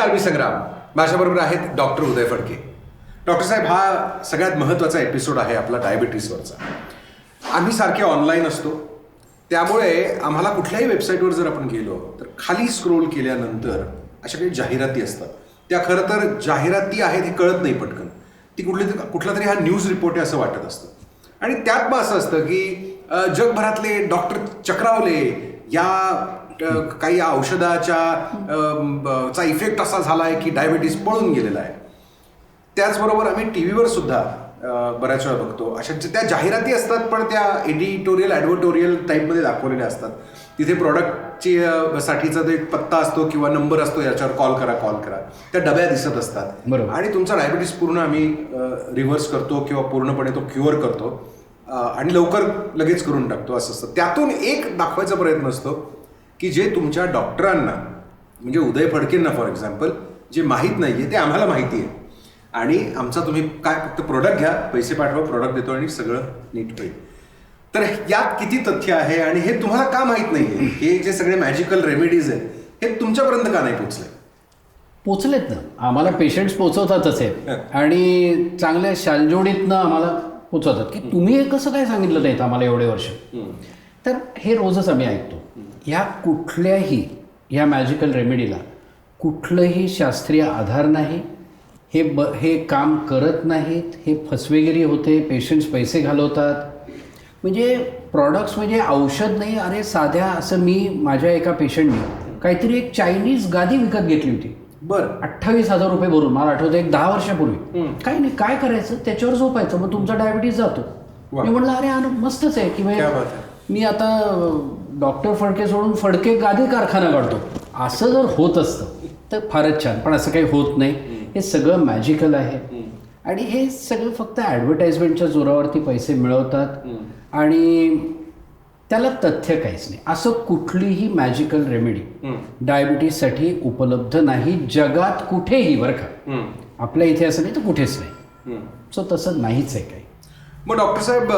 नमस्कार, मी संग्राम. माझ्याबरोबर आहेत डॉक्टर उदय फडके. डॉक्टर साहेब, हा सगळ्यात महत्त्वाचा एपिसोड आहे आपला डायबिटीसवरचा. आम्ही सारखे ऑनलाईन असतो, त्यामुळे आम्हाला कुठल्याही वेबसाईटवर जर आपण गेलो तर खाली स्क्रोल केल्यानंतर अशा काही जाहिराती असतात. त्या खरं तर जाहिराती आहेत हे कळत नाही पटकन. ती कुठला तरी हा न्यूज रिपोर्ट आहे असं वाटत असतं. आणि त्यात मग असं असतं की जगभरातले डॉक्टर चक्रावले, या काही औषधाच्या चा इफेक्ट असा झाला आहे की डायबिटीस पळून गेलेला आहे. त्याचबरोबर आम्ही टी व्हीवर सुद्धा बऱ्याच वेळा बघतो अशा त्या जाहिराती असतात, पण त्या एडिटोरियल ॲडव्हर्टोरियल टाईपमध्ये दाखवलेल्या असतात. तिथे प्रॉडक्टची साठीचा जो एक पत्ता असतो किंवा नंबर असतो, याच्यावर कॉल करा. त्या डब्या दिसत असतात. बरोबर. आणि तुमचा डायबिटीस पूर्ण आम्ही रिव्हर्स करतो किंवा पूर्णपणे तो क्युअर करतो आणि लवकर लगेच करून टाकतो असं असतं. त्यातून एक दाखवायचा प्रयत्न असतो की जे तुमच्या डॉक्टरांना, म्हणजे उदय फडकेंना फॉर एक्झाम्पल, जे माहीत नाही आहे ते आम्हाला माहिती आहे. आणि आमचा तुम्ही काय फक्त प्रोडक्ट घ्या, पैसे पाठवा, प्रोडक्ट देतो आणि सगळं नीट होईल. तर यात किती तथ्य आहे आणि हे तुम्हाला का माहीत नाही आहे? हे जे सगळे मॅजिकल रेमेडीज आहेत हे तुमच्यापर्यंत का नाही पोचलेत ना. आम्हाला पेशंट्स पोचवतातच आहेत आणि चांगल्या शालजोडीतनं आम्हाला पोचवतात की तुम्ही हे कसं काय सांगितलं नाहीत आम्हाला एवढे वर्ष. तर हे रोजच आम्ही ऐकतो. ह्या मॅजिकल रेमेडीला कुठलंही शास्त्रीय आधार नाही. हे काम करत नाहीत. हे फसवेगिरी होते. पेशंट्स पैसे घालवतात. म्हणजे प्रॉडक्ट्स म्हणजे औषध नाही. अरे साध्या असं मी माझ्या एका पेशंटने काहीतरी एक चायनीज गादी विकत घेतली होती. बरं. 28,000 रुपये भरून. मला आठवतं एक 10 वर्षापूर्वी. काही नाही, काय करायचं, त्याच्यावर झोपायचं, मग तुमचा डायबिटीस जातो. मी म्हटलं अरे मस्तच आहे की मी आता डॉक्टर फडके सोडून फडके गादी कारखाना काढतो. असं जर होत असतं तर फारच छान, पण असं काही होत नाही. हे सगळं मॅजिकल आहे आणि हे सगळं फक्त ॲडव्हर्टाइजमेंटच्या जोरावरती पैसे मिळवतात आणि त्याला तथ्य काहीच नाही. असं कुठलीही मॅजिकल रेमेडी डायबिटीससाठी उपलब्ध नाही जगात कुठेही, बरं का. आपल्या इथे असं नाही तर कुठेच नाही. सो तसं नाहीच आहे काही. मग डॉक्टर साहेब,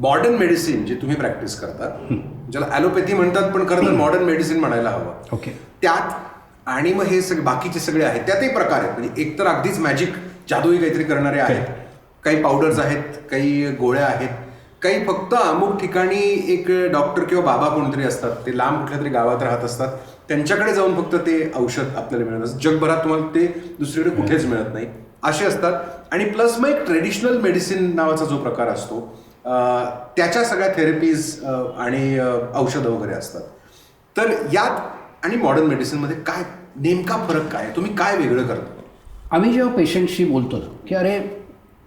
मॉडर्न मेडिसिन जे तुम्ही प्रॅक्टिस करता, ज्याला ॲलोपॅथी म्हणतात पण खरं तर मॉडर्न मेडिसिन म्हणायला हवं, ओके, त्यात आणि मग हे सगळे बाकीचे सगळे आहेत, त्यातही प्रकार आहेत. म्हणजे एक तर अगदीच मॅजिक जादूई काहीतरी करणारे आहेत, काही पावडर्स आहेत, काही गोळ्या आहेत, काही फक्त अमुक ठिकाणी एक डॉक्टर किंवा बाबा कोणतरी असतात, ते लांब कुठल्या तरी गावात राहत असतात, त्यांच्याकडे जाऊन फक्त ते औषध आपल्याला मिळत असतं. जगभरात तुम्हाला ते दुसरीकडे कुठेच मिळत नाही, असे असतात. आणि प्लस मग एक ट्रेडिशनल मेडिसिन नावाचा जो प्रकार असतो, त्याच्या सगळ्या थेरपीज आणि औषधं वगैरे असतात. तर यात आणि मॉडर्न मेडिसिनमध्ये काय नेमका फरक काय, तुम्ही काय वेगळं करता? आम्ही जेव्हा पेशंटशी बोलतो ना की अरे,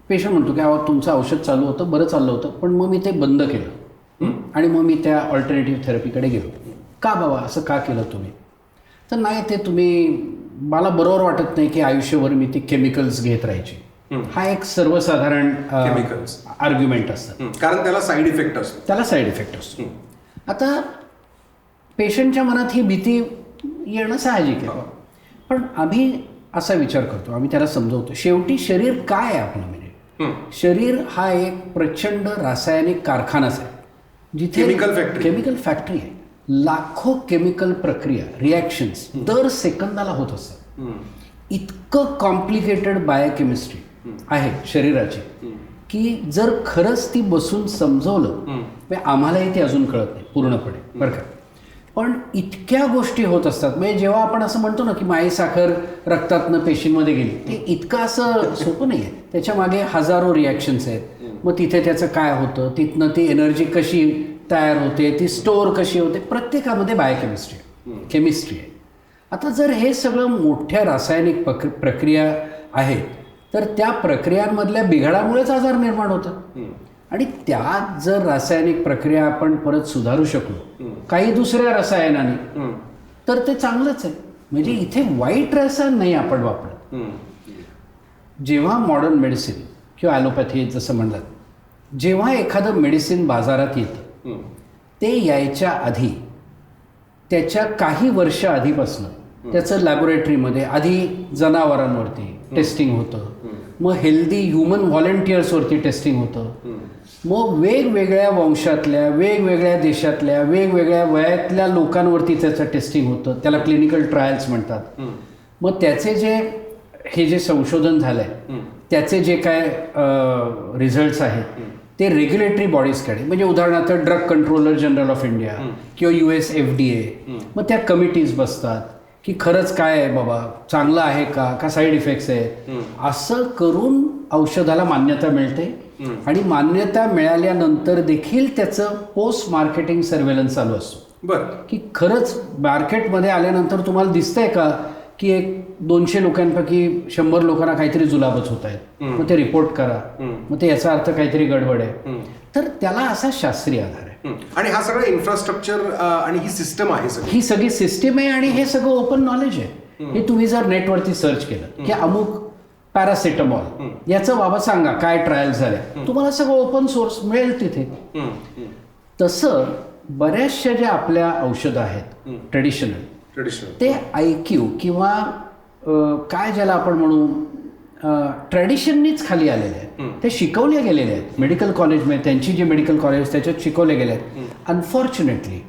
पेशंट म्हणतो की अहो तुमचं औषध चालू होतं, बरं चाललं होतं, पण मग मी ते बंद केलं आणि मग मी त्या ऑल्टरनेटिव्ह थेरपीकडे गेलो. का बाबा असं का केलं तुम्ही? तर नाही, ते मला बरोबर वाटत नाही की आयुष्यभर मी ते केमिकल्स घेत राहायचे. हा एक सर्वसाधारण केमिकल्स आर्ग्युमेंट असतं, कारण त्याला साईड इफेक्ट असतो. आता पेशंटच्या मनात ही भीती येणं साहजिक आहे. पण आम्ही असा विचार करतो, आम्ही त्याला समजवतो, शेवटी शरीर काय आहे आपलं? म्हणजे शरीर हा एक प्रचंड रासायनिक कारखानाच आहे, जिथे केमिकल फॅक्टरी आहे. लाखो केमिकल प्रक्रिया, रिॲक्शन्स दर सेकंदाला होत असतात. इतकं कॉम्प्लिकेटेड बायोकेमिस्ट्री आहे शरीराची की जर खरंच ती बसून समजवलं, आम्हालाही ते अजून कळत नाही पूर्णपणे, बरं का. पण इतक्या गोष्टी होत असतात. म्हणजे जेव्हा आपण असं म्हणतो ना की माई साखर रक्तातनं पेशींमध्ये गेली, ते इतकं असं सोपं नाही आहे. त्याच्या मागे हजारो रिॲक्शन्स आहेत. मग तिथे त्याचं काय होतं, तिथनं ती एनर्जी कशी तयार होते, ती स्टोअर कशी होते, प्रत्येकामध्ये केमिस्ट्री आहे. आता जर हे सगळं मोठ्या रासायनिक प्रक्रिया आहेत, तर त्या प्रक्रियांमधल्या बिघाडामुळेच आजार निर्माण होतात. आणि त्यात जर रासायनिक प्रक्रिया आपण परत सुधारू शकलो काही दुसऱ्या रसायनाने, तर ते चांगलंच आहे. म्हणजे इथे वाईट रसायन नाही आपण वापरत. जेव्हा मॉडर्न मेडिसिन किंवा ॲलोपॅथी जसं म्हणलं, जेव्हा एखादं मेडिसिन बाजारात येतं, ते यायच्या आधी त्याच्या काही वर्ष आधीपासून त्याचं लॅबोरेटरीमध्ये आधी जनावरांवरती टेस्टिंग होतं, मग हेल्दी ह्युमन व्हॉलंटियर्सवरती टेस्टिंग होतं, मग वेगवेगळ्या वंशातल्या, वेगवेगळ्या देशातल्या, वेगवेगळ्या वयातल्या लोकांवरती त्याचं टेस्टिंग होतं. त्याला क्लिनिकल ट्रायल्स म्हणतात. मग त्याचे जे हे जे संशोधन झालं आहे त्याचे जे काय रिझल्ट्स आहेत ते रेग्युलेटरी बॉडीजकडे, म्हणजे उदाहरणार्थ drug controller general of India किंवा US FDA, मग त्या कमिटीज बसतात की खरंच काय आहे बाबा, चांगलं आहे का साईड इफेक्ट्स आहेत, असं करून औषधाला मान्यता मिळते. आणि मान्यता मिळाल्यानंतर देखील त्याचं पोस्ट मार्केटिंग सर्व्हेलन्स चालू असतो. बरं. की खरंच मार्केटमध्ये आल्यानंतर तुम्हाला दिसतंय का की एक 200 लोकांपैकी 100 लोकांना काहीतरी जुलाबच होत आहेत, मग ते रिपोर्ट करा, मग ते याचा अर्थ काहीतरी गडबड आहे. तर त्याला असा शास्त्रीय आधार आहे. आणि हा सगळं इन्फ्रास्ट्रक्चर आणि ही सिस्टम आहे सगळी, ही सगळी सिस्टीम आहे आणि हे सगळं ओपन नॉलेज आहे. हे तुम्ही जर नेटवरती सर्च केलं की अमुक पॅरासिटामॉल याचं बाबा सांगा काय ट्रायल झाले, तुम्हाला सगळं ओपन सोर्स मिळेल तिथे. तसं बऱ्याचशा ज्या आपल्या औषधं आहेत ट्रेडिशनल, ते IQ किंवा काय ज्याला आपण म्हणू ट्रेडिशननीच खाली आलेले आहेत. ते शिकवले गेलेले आहेत मेडिकल कॉलेजमध्ये, त्यांची जी मेडिकल कॉलेज त्याच्यात शिकवले गेले आहेत. अनफॉर्च्युनेटली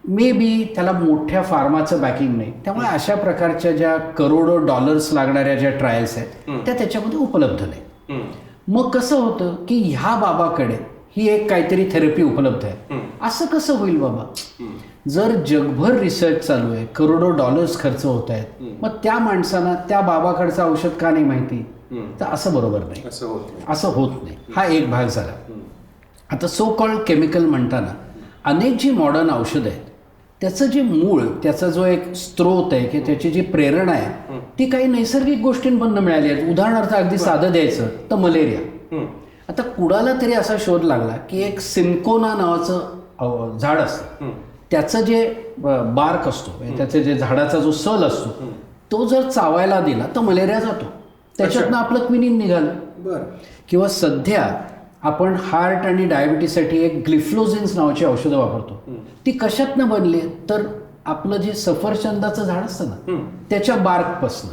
मे बी त्याला मोठ्या फार्माचं बॅकिंग नाही, त्यामुळे अशा प्रकारच्या ज्या करोडो डॉलर्स लागणाऱ्या ज्या ट्रायल्स आहेत त्या त्याच्यामध्ये उपलब्ध नाही. मग कसं होतं की ह्या बाबाकडे ही एक काहीतरी थेरपी उपलब्ध आहे, असं कसं होईल बाबा? जर जगभर रिसर्च चालू आहे, करोडो डॉलर्स खर्च होत आहेत, मग त्या माणसांना त्या बाबाकडचं औषध का नाही माहिती? तर असं बरोबर नाही, असं होत नाही. हा एक भाग झाला. आता सो कॉल्ड केमिकल म्हणताना अनेक जी मॉडर्न औषधं आहेत त्याचं जे मूळ, त्याचा जो एक स्रोत आहे की त्याची जी प्रेरणा आहे ती काही नैसर्गिक गोष्टींमधून मिळाली आहेत. उदाहरणार्थ अगदी साधं द्यायचं तर मलेरिया. आता कुणाला तरी असा शोध लागला की एक सिमकोना नावाचं झाड असतं, त्याचं जे बार्क असतो, त्याचं जे झाडाचा जो सल असतो तो जर चावायला दिला तर मलेरिया जातो, त्याच्यातनं आपलं क्विनिन निघालं. किंवा सध्या आपण हार्ट आणि डायबिटीससाठी एक ग्लिफ्लोझिन्स नावाची औषधं वापरतो. ती कशातनं बनली? तर आपलं जे सफरचंदाचं झाड असतं ना त्याच्या बार्कपासनं,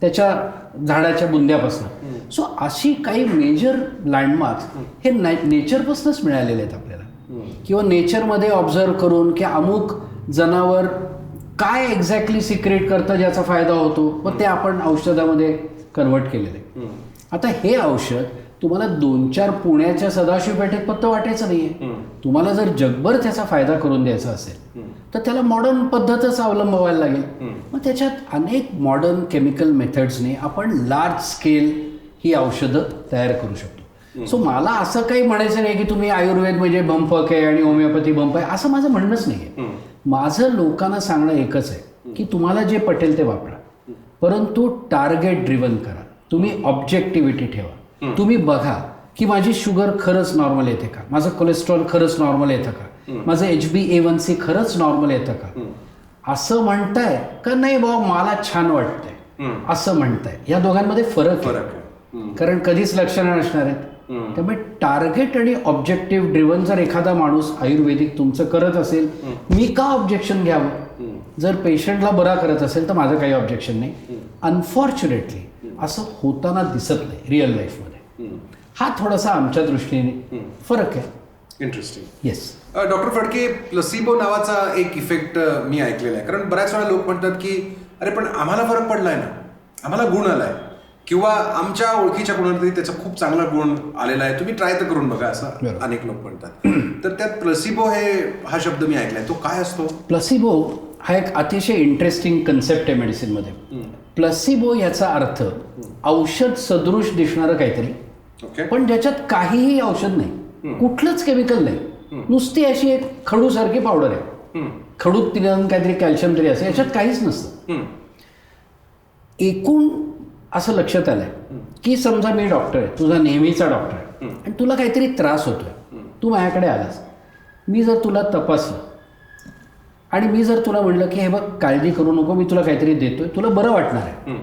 त्याच्या झाडाच्या बुंद्यापासनं. सो अशी काही मेजर लँडमार्क्स हे नेचरपासूनच मिळालेले आहेत आपल्याला. किंवा नेचरमध्ये ऑब्झर्व करून की अमुक जनावर काय एक्झॅक्टली सिक्रेट करतं ज्याचा फायदा होतो, मग ते आपण औषधामध्ये कन्वर्ट केलेलं आहे. आता हे औषध तुम्हाला 2-4 पुण्याच्या सदाशिव पेठेत फक्त वाटायचं नाहीये. तुम्हाला जर जगभर त्याचा फायदा करून द्यायचा असेल तर त्याला मॉडर्न पद्धतच अवलंबवायला लागेल. मग त्याच्यात अनेक मॉडर्न केमिकल मेथड्सने आपण लार्ज स्केल ही औषधं तयार करू शकतो. सो मला असं काही म्हणायचं नाही की तुम्ही आयुर्वेद म्हणजे भंपक आहे आणि होमिओपॅथी भंप आहे, असं माझं म्हणणंच नाही आहे. माझं लोकांना सांगणं एकच आहे की तुम्हाला जे पटेल ते वापरा, परंतु टार्गेट ड्रिव्हन करा. तुम्ही ऑब्जेक्टिव्हिटी ठेवा. तुम्ही बघा की माझी शुगर खरंच नॉर्मल येते का, माझं कोलेस्ट्रॉल खरंच नॉर्मल येतं का, माझं HbA1c खरंच नॉर्मल येतं का, असं म्हणताय का नाही बाबा मला छान वाटतंय असं म्हणताय. या दोघांमध्ये फरक आहे, कारण कधीच लक्षणं नसणार आहेत. त्यामुळे टार्गेट आणि ऑब्जेक्टिव्ह ड्रिव्हन जर एखादा माणूस आयुर्वेदिक तुमचं करत असेल, मी का ऑब्जेक्शन घ्यावं? जर पेशंटला बरा करत असेल तर माझं काही ऑब्जेक्शन नाही. अनफॉर्च्युनेटली असं होताना दिसत नाही रिअल लाईफमध्ये. हा थोडासा आमच्या दृष्टीने फरक आहे. इंटरेस्टिंग. येस. डॉक्टर फडके, प्लसिबो नावाचा एक इफेक्ट मी ऐकलेला आहे. कारण बऱ्याच वेळा लोक म्हणतात की अरे पण आम्हाला फरक पडलाय ना, आम्हाला गुण आलाय, किंवा आमच्या ओळखीच्या कोणाला तरी त्याचा खूप चांगला गुण आलेला आहे, तुम्ही ट्राय तर करून बघा, असं अनेक लोक म्हणतात. तर त्यात प्लसिबो हा शब्द मी ऐकलाय, तो काय असतो? प्लसिबो हा एक अतिशय इंटरेस्टिंग कन्सेप्ट आहे मेडिसिनमध्ये. प्लसिबो याचा अर्थ औषध सदृश दिसणारं काहीतरी, पण ज्याच्यात काहीही औषध नाही, कुठलंच केमिकल नाही, नुसती अशी एक खडूसारखी पावडर आहे. खडूत तिला काहीतरी कॅल्शियम तरी असं, याच्यात काहीच नसतं. एकूण असं लक्षात आलंय की समजा मी डॉक्टर आहे, तुझा नेहमीचा डॉक्टर आहे, आणि तुला काहीतरी त्रास होतोय, तू माझ्याकडे आलास, मी जर तुला तपासलं आणि मी जर तुला म्हणलं की हे बघ काळजी करू नको, मी तुला काहीतरी देतोय, तुला बरं वाटणार आहे.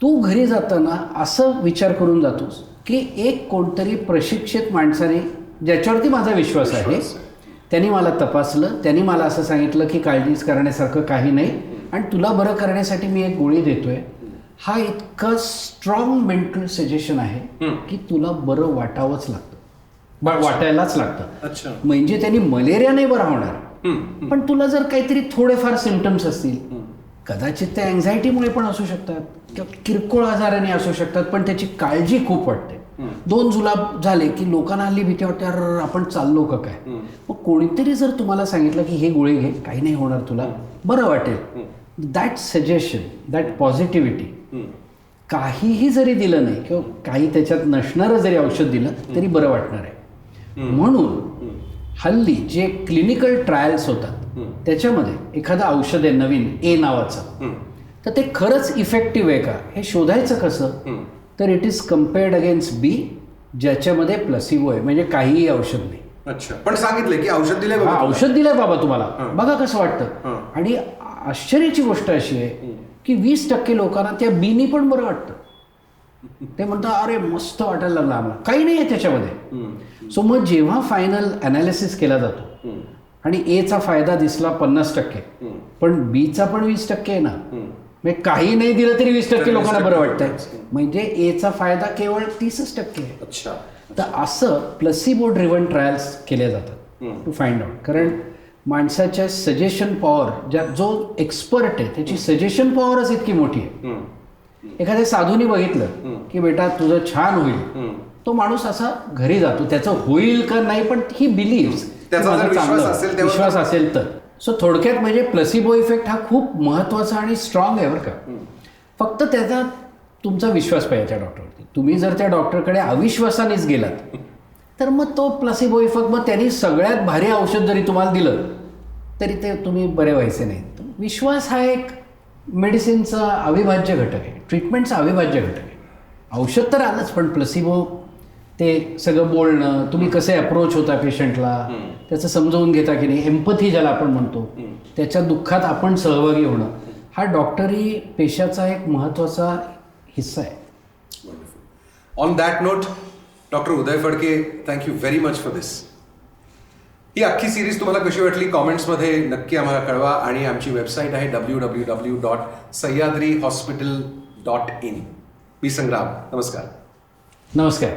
तू घरी जाताना असं विचार करून जातोस की एक कोणतरी प्रशिक्षित माणसाने, ज्याच्यावरती माझा विश्वास आहे, त्यांनी मला तपासलं, त्यांनी मला असं सांगितलं की काळजीच करण्यासारखं काही नाही आणि तुला बरं करण्यासाठी मी एक गोळी देतोय. हा इतकं स्ट्रॉंग मेंटल सजेशन आहे की तुला बरं वाटावंच लागतं. वाटायलाच लागतं. अच्छा. म्हणजे त्यांनी मलेरिया नाही बरा होणार, पण तुला जर काहीतरी थोडेफार सिम्पटम्स असतील, कदाचित ते अँझायटीमुळे पण असू शकतात किंवा किरकोळ आजाराने असू शकतात, पण त्याची काळजी खूप वाटते. 2 जुलाब झाले की लोकांना हल्ली भीती वाटते, अरे आपण चाललो का काय. मग कोणीतरी जर तुम्हाला सांगितलं की हे गोळे घे, काही नाही होणार, तुला बरं वाटेल, दॅट सजेशन, दॅट पॉझिटिव्हिटी, काहीही जरी दिलं नाही किंवा काही त्याच्यात नसणारं जरी औषध दिलं तरी बरं वाटणार आहे. म्हणून हल्ली जे क्लिनिकल ट्रायल्स होतात त्याच्यामध्ये एखादं औषध आहे नवीन ए नावाचं, तर ते खरंच इफेक्टिव्ह आहे का हे शोधायचं कसं, तर इट इज कम्पेअर्ड अगेन्स्ट बी, ज्याच्यामध्ये प्लसिबो आहे, म्हणजे काहीही औषध नाही. अच्छा, पण सांगितलं की औषध दिलंय हा, बाबा. औषध दिलंय बाबा तुम्हाला, बघा कसं वाटतं. आणि आश्चर्याची गोष्ट अशी आहे की 20% लोकांना त्या बीनी पण बरं वाटतं. ते म्हणतात अरे मस्त वाटायला लागलं आम्हाला, काही नाही आहे त्याच्यामध्ये. सो मग जेव्हा फायनल अनालिसिस केला जातो आणि एचा फायदा दिसला 50%, पण बीचा पण 20% आहे ना, म्हणजे काही नाही दिलं तरी 20% लोकांना बरं वाटतंय, म्हणजे एचा फायदा केवळ 30% आहे. अच्छा. तर असं प्लसिबो ड्रिव्हन ट्रायल्स केले जातात टू फाइंड आउट. कारण माणसाच्या सजेशन पॉवर, जो एक्सपर्ट आहे त्याची सजेशन पॉवरच इतकी मोठी आहे. एखाद्या साधूनी बघितलं की बेटा तुझं छान होईल, तो माणूस असा घरी जातो, त्याचं होईल का नाही पण ही बिलीव्स, त्याचा जर विश्वास असेल तर. सो थोडक्यात म्हणजे प्लसिबो इफेक्ट हा खूप महत्वाचा आणि स्ट्रॉंग आहे बरं का. फक्त त्याचा तुमचा विश्वास पाहिजे त्या डॉक्टरवरती. तुम्ही जर त्या डॉक्टरकडे अविश्वासानेच गेलात तर मग तो प्लसिबो इफेक्ट, मग त्यांनी सगळ्यात भारी औषध जरी तुम्हाला दिलं तरी ते तुम्ही बरे व्हायचे नाही. विश्वास हा एक मेडिसिनचा अविभाज्य घटक आहे, ट्रीटमेंटचा अविभाज्य घटक आहे. औषध तर आलंच, पण प्लसिबो ते सगळं बोलणं, तुम्ही कसे अप्रोच होता पेशंटला, त्याचं समजावून घेता की नाही, एम्पथी ज्याला आपण म्हणतो, त्याच्या दुःखात आपण सहभागी होणं, हा डॉक्टरी पेशाचा एक महत्त्वाचा हिस्सा आहे. On that note, doctor Uday Phadke, thank you very much for this. ही अख्खी सिरीज तुम्हाला कशी वाटली कॉमेंट्समध्ये नक्की आम्हाला कळवा. आणि आमची वेबसाईट आहे www.sahyadrihospital.in. मी संग्राम, नमस्कार. नमस्कार.